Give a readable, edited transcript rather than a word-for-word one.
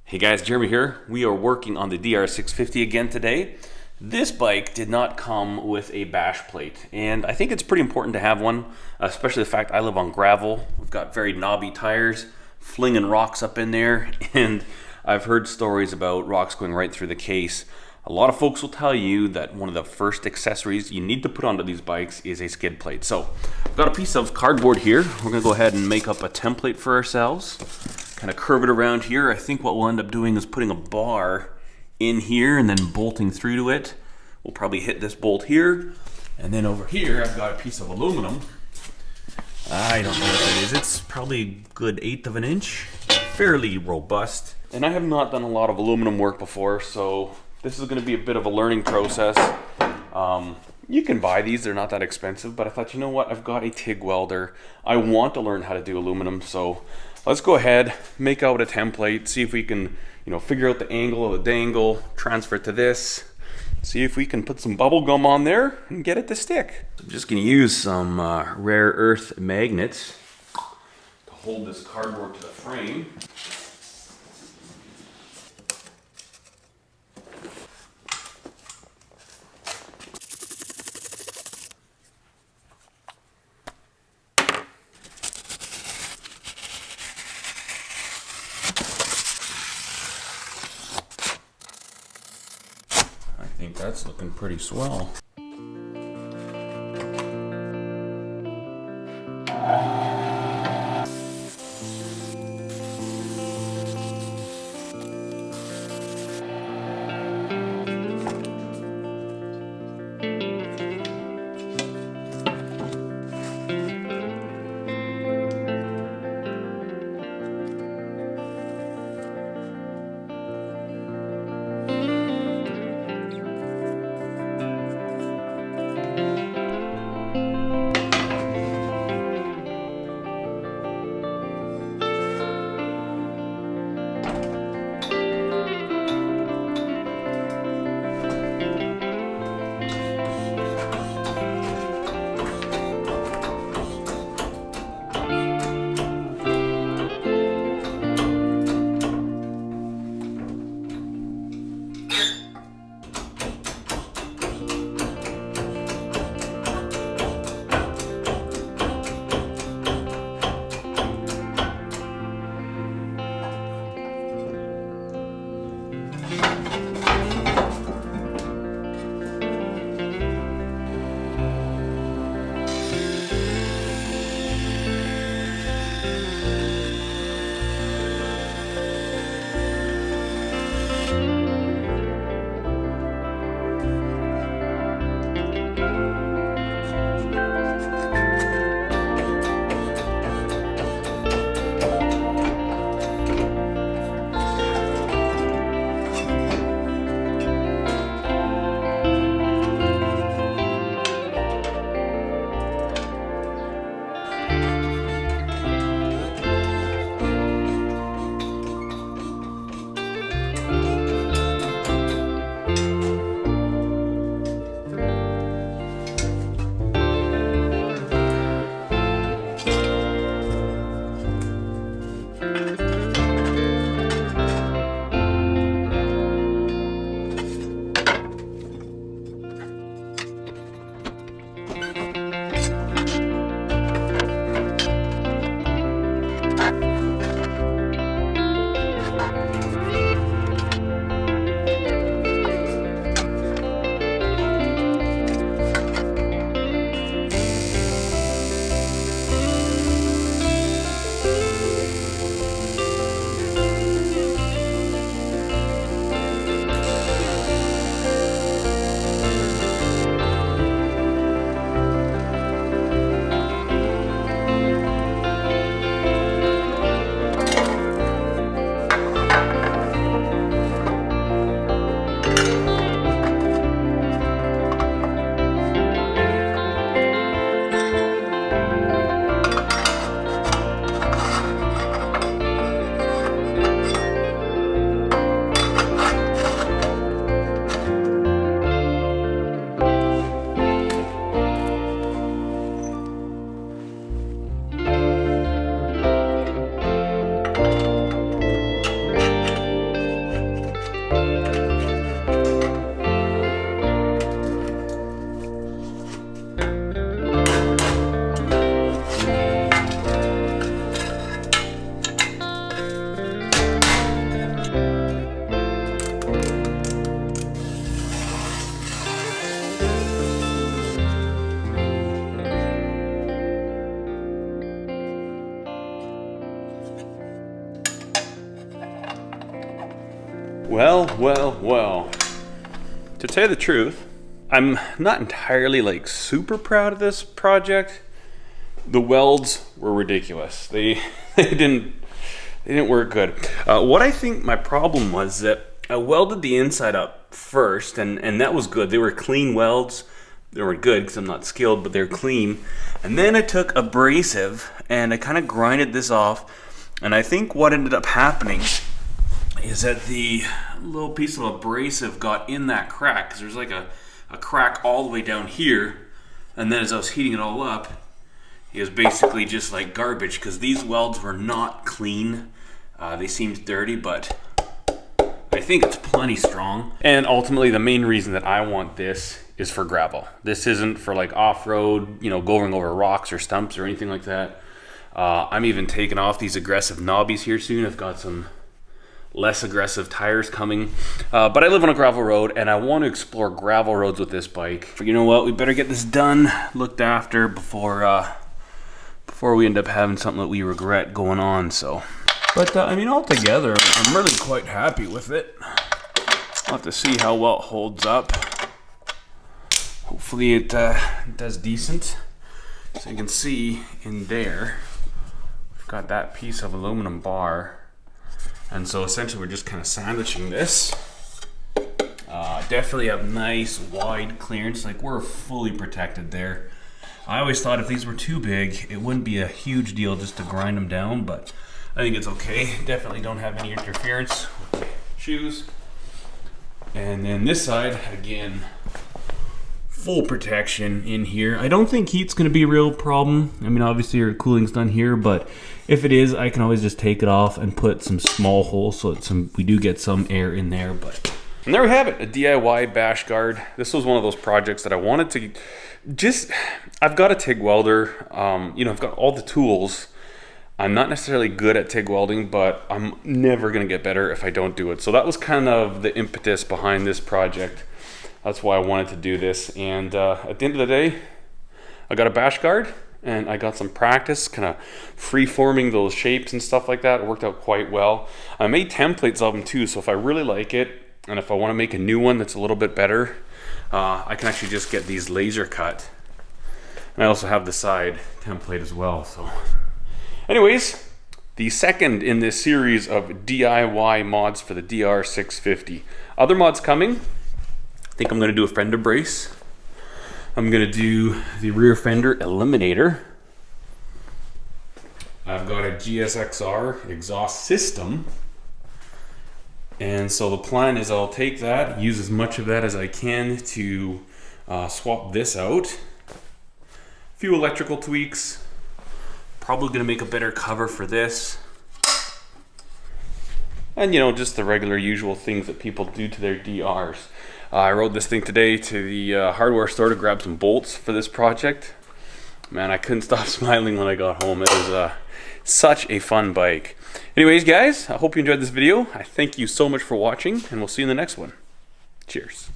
Hey guys, Jeremy here. We are working on the DR650 again today. This bike did not come with a bash plate, and I think it's pretty important to have one, especially the fact I live on gravel. We've got very knobby tires, flinging rocks up in there, and I've heard stories about rocks going right through the case. A lot of folks will tell you that one of the first accessories you need to put onto these bikes is a skid plate. So I've got a piece of cardboard here. We're gonna go ahead and make up a template for ourselves. Kind of curve it around here. I think what we'll end up doing is putting a bar in here and then bolting through to it. We'll probably hit this bolt here. And then over here, I've got a piece of aluminum. I don't know what it is. It's probably a good 1/8 of an inch. Fairly robust. And I have not done a lot of aluminum work before, so this is gonna be a bit of a learning process. You can buy these, they're not that expensive, but I thought, you know what, I've got a TIG welder. I want to learn how to do aluminum, so let's go ahead, make out a template, see if we can, figure out the angle of the dangle, transfer it to this, see if we can put some bubble gum on there and get it to stick. I'm just gonna use some rare earth magnets to hold this cardboard to the frame. I think that's looking pretty swell. Well. To tell you the truth, I'm not entirely like super proud of this project. The welds were ridiculous. They didn't work good. What I think my problem was that I welded the inside up first, and that was good. They were clean welds. They were good because I'm not skilled, but they're clean. And then I took abrasive and I kind of grinded this off. And I think what ended up happening is that the little piece of abrasive got in that crack, because there's like a crack all the way down here. And then as I was heating it all up, it was basically just like garbage, because these welds were not clean. They seemed dirty, but I think it's plenty strong. And ultimately, the main reason that I want this is for gravel. This isn't for like off-road, you know, going over rocks or stumps or anything like that. I'm even taking off these aggressive knobbies here soon. I've got some less aggressive tires coming. But I live on a gravel road and I want to explore gravel roads with this bike. But you know what? We better get this done, looked after before we end up having something that we regret going on. So, but I mean, altogether, I'm really quite happy with it. I'll have to see how well it holds up. Hopefully it does decent. So you can see in there, we've got that piece of aluminum bar. And so essentially we're just kind of sandwiching this. Definitely have nice wide clearance, like we're fully protected there. I always thought if these were too big, it wouldn't be a huge deal just to grind them down, but I think it's okay. Definitely don't have any interference with the shoes. And then this side, again, full protection in here. I don't think heat's gonna be a real problem. I mean, obviously your cooling's done here, but if it is, I can always just take it off and put some small holes so we do get some air in there. But and there we have it, a DIY bash guard. This was one of those projects that I wanted to I've got a TIG welder, you know, I've got all the tools. I'm not necessarily good at TIG welding, but I'm never gonna get better if I don't do it. So that was kind of the impetus behind this project. That's why I wanted to do this. And at the end of the day, I got a bash guard and I got some practice kind of free-forming those shapes and stuff like that. It worked out quite well. I made templates of them too, so if I really like it and if I want to make a new one that's a little bit better, I can actually just get these laser cut. And I also have the side template as well. So anyways, the second in this series of DIY mods for the DR650. Other mods coming. I think I'm going to do a fender brace. I'm going to do the rear fender eliminator. I've got a GSXR exhaust system. And so the plan is I'll take that, use as much of that as I can to swap this out. A few electrical tweaks. Probably going to make a better cover for this. And you know, just the regular usual things that people do to their DRs. I rode this thing today to the hardware store to grab some bolts for this project. Man, I couldn't stop smiling when I got home. It was such a fun bike. Anyways, guys, I hope you enjoyed this video. I thank you so much for watching, and we'll see you in the next one. Cheers.